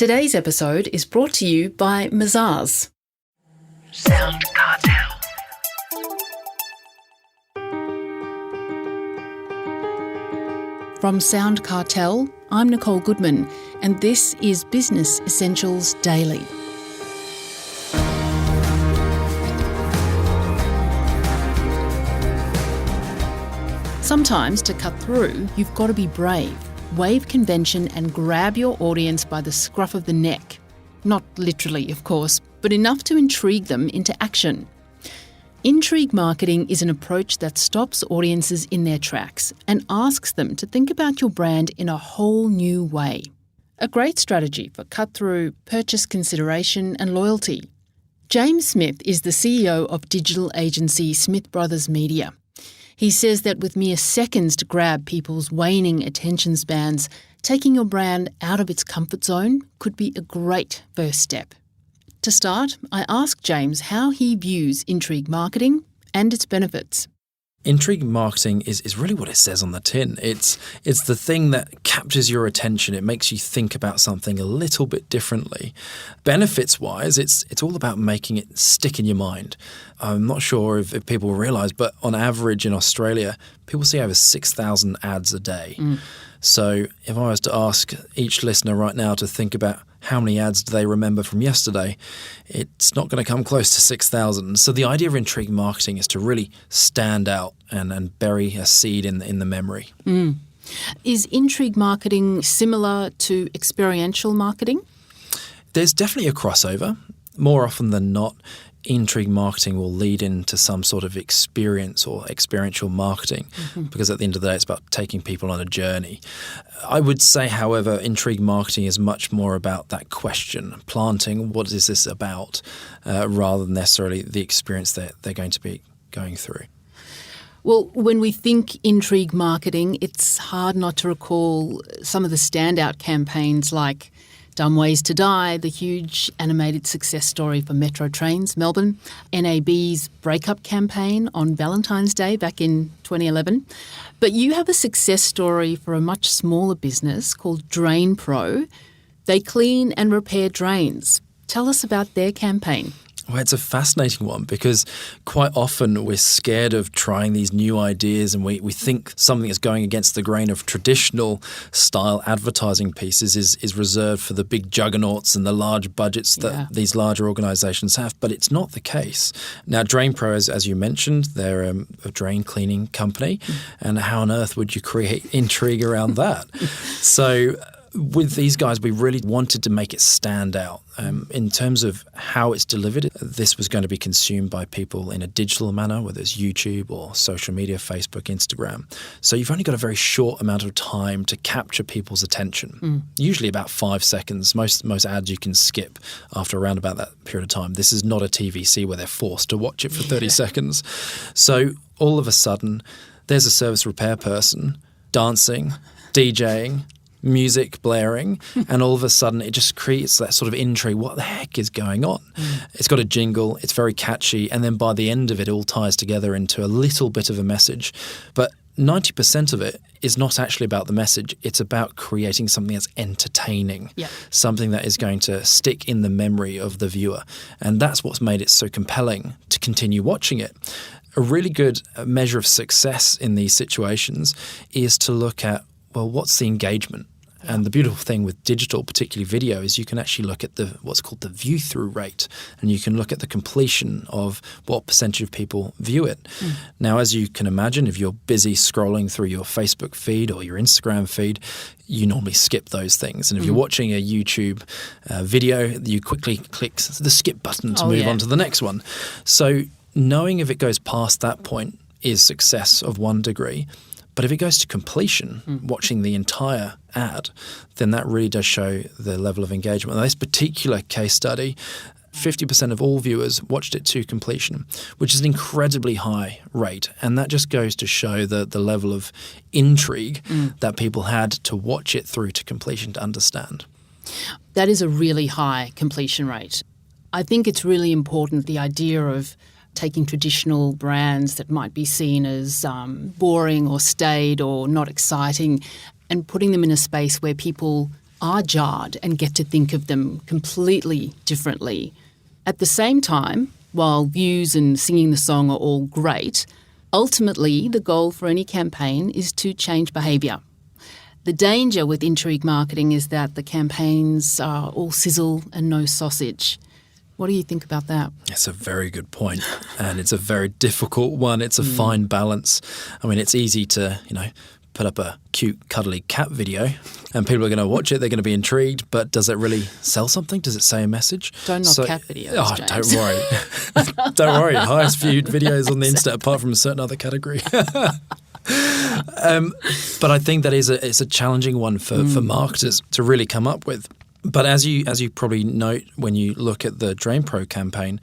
Today's episode is brought to you by Mazars. SoundCartel. From SoundCartel, I'm Nicole Goodman, and this is Business Essentials Daily. Sometimes to cut through, you've got to be brave, wave convention and grab your audience by the scruff of the neck. Not literally, of course, but enough to intrigue them into action. Intrigue marketing is an approach that stops audiences in their tracks and asks them to think about your brand in a whole new way. A great strategy for cut-through, purchase consideration and loyalty. James Smith is the CEO of digital agency Smith Brothers Media. He says that with mere seconds to grab people's waning attention spans, taking your brand out of its comfort zone could be a great first step. To start, I asked James how he views intrigue marketing and its benefits. Intrigue marketing is really what it says on the tin. It's the thing that captures your attention. It makes you think about something a little bit differently. Benefits-wise, it's all about making it stick in your mind. I'm not sure if people realise, but on average in Australia, people see over 6,000 ads a day. So if I was to ask each listener right now to think about how many ads do they remember from yesterday, it's not going to come close to 6,000. So the idea of intrigue marketing is to really stand out and bury a seed in the memory. Is intrigue marketing similar to experiential marketing? There's definitely a crossover. More often than not, intrigue marketing will lead into some sort of experience or experiential marketing because at the end of the day, it's about taking people on a journey. I would say, however, intrigue marketing is much more about that question, planting, what is this about, rather than necessarily the experience that they're going to be going through. Well, when we think intrigue marketing, it's hard not to recall some of the standout campaigns like Dumb Ways to Die, the huge animated success story for Metro Trains, Melbourne, NAB's breakup campaign on Valentine's Day back in 2011. But you have a success story for a much smaller business called Drain Pro. They clean and repair drains. Tell us about their campaign. Well, it's a fascinating one because quite often we're scared of trying these new ideas and we think something that's going against the grain of traditional style advertising pieces is reserved for the big juggernauts and the large budgets that these larger organisations have, but it's not the case. Now, Drain Pro, as you mentioned, they're a drain cleaning company, and how on earth would you create intrigue around that? So with these guys, we really wanted to make it stand out. In terms of how it's delivered, this was going to be consumed by people in a digital manner, whether it's YouTube or social media, Facebook, Instagram. So you've only got a very short amount of time to capture people's attention, usually about 5 seconds. Most ads you can skip after around about that period of time. This is not a TVC where they're forced to watch it for 30 seconds. So all of a sudden, there's a service repair person dancing, DJing, music blaring, and all of a sudden it just creates that sort of intrigue. What the heck is going on? It's got a jingle, it's very catchy, and then by the end of it all ties together into a little bit of a message. But 90% of it is not actually about the message. It's about creating something that's entertaining, something that is going to stick in the memory of the viewer. And that's what's made it so compelling to continue watching it. A really good measure of success in these situations is to look at, well, what's the engagement? And the beautiful thing with digital, particularly video, is you can actually look at what's called the view-through rate, and you can look at the completion of what percentage of people view it. Now, as you can imagine, if you're busy scrolling through your Facebook feed or your Instagram feed, you normally skip those things. And if you're watching a YouTube video, you quickly click the skip button to move on to the next one. So knowing if it goes past that point is success of one degree. But if it goes to completion, watching the entire ad, then that really does show the level of engagement. And this particular case study, 50% of all viewers watched it to completion, which is an incredibly high rate. And that just goes to show the level of intrigue that people had to watch it through to completion to understand. That is a really high completion rate. I think it's really important, the idea of taking traditional brands that might be seen as boring or staid or not exciting and putting them in a space where people are jarred and get to think of them completely differently. At the same time, while views and singing the song are all great, ultimately the goal for any campaign is to change behaviour. The danger with intrigue marketing is that the campaigns are all sizzle and no sausage. What do you think about that? It's a very good point, and it's a very difficult one. It's a fine balance. I mean, it's easy to, put up a cute, cuddly cat video and people are going to watch it. They're going to be intrigued, but does it really sell something? Does it say a message? Don't knock cat videos, Oh, James. don't worry. Don't worry. Highest viewed videos on the internet apart from a certain other category. But I think that it's a challenging one for marketers to really come up with. But as you probably note when you look at the Drain Pro campaign,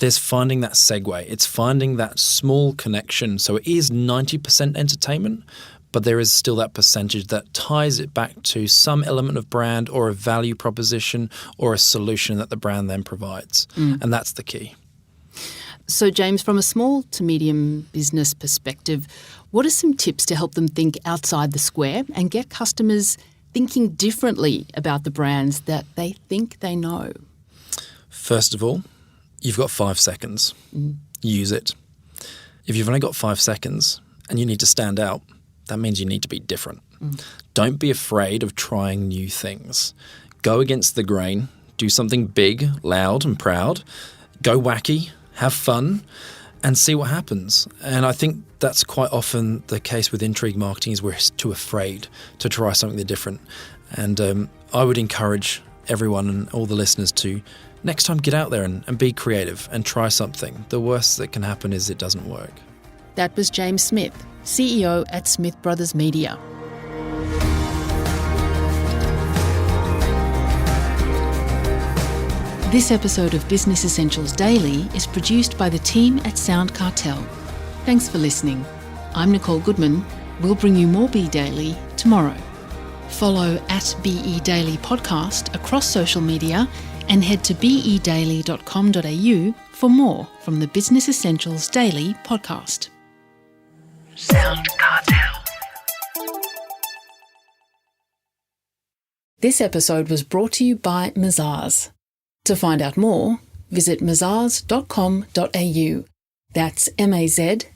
there's finding that segue. It's finding that small connection. So it is 90% entertainment, but there is still that percentage that ties it back to some element of brand or a value proposition or a solution that the brand then provides. And that's the key. So, James, from a small to medium business perspective, what are some tips to help them think outside the square and get customers thinking differently about the brands that they think they know? First of all, you've got 5 seconds. Use it. If you've only got 5 seconds and you need to stand out, that means you need to be different. Don't be afraid of trying new things. Go against the grain. Do something big, loud and proud. Go wacky, have fun, and see what happens. And I think that's quite often the case with intrigue marketing is we're too afraid to try something different. And I would encourage everyone and all the listeners to next time get out there and be creative and try something. The worst that can happen is it doesn't work. That was James Smith, CEO at Smith Brothers Media. This episode of Business Essentials Daily is produced by the team at SoundCartel. Thanks for listening. I'm Nicole Goodman. We'll bring you more Be Daily tomorrow. Follow at BE Daily Podcast across social media and head to bedaily.com.au for more from the Business Essentials Daily podcast. SoundCartel. This episode was brought to you by Mazars. To find out more, visit mazars.com.au. That's mazars.com.au.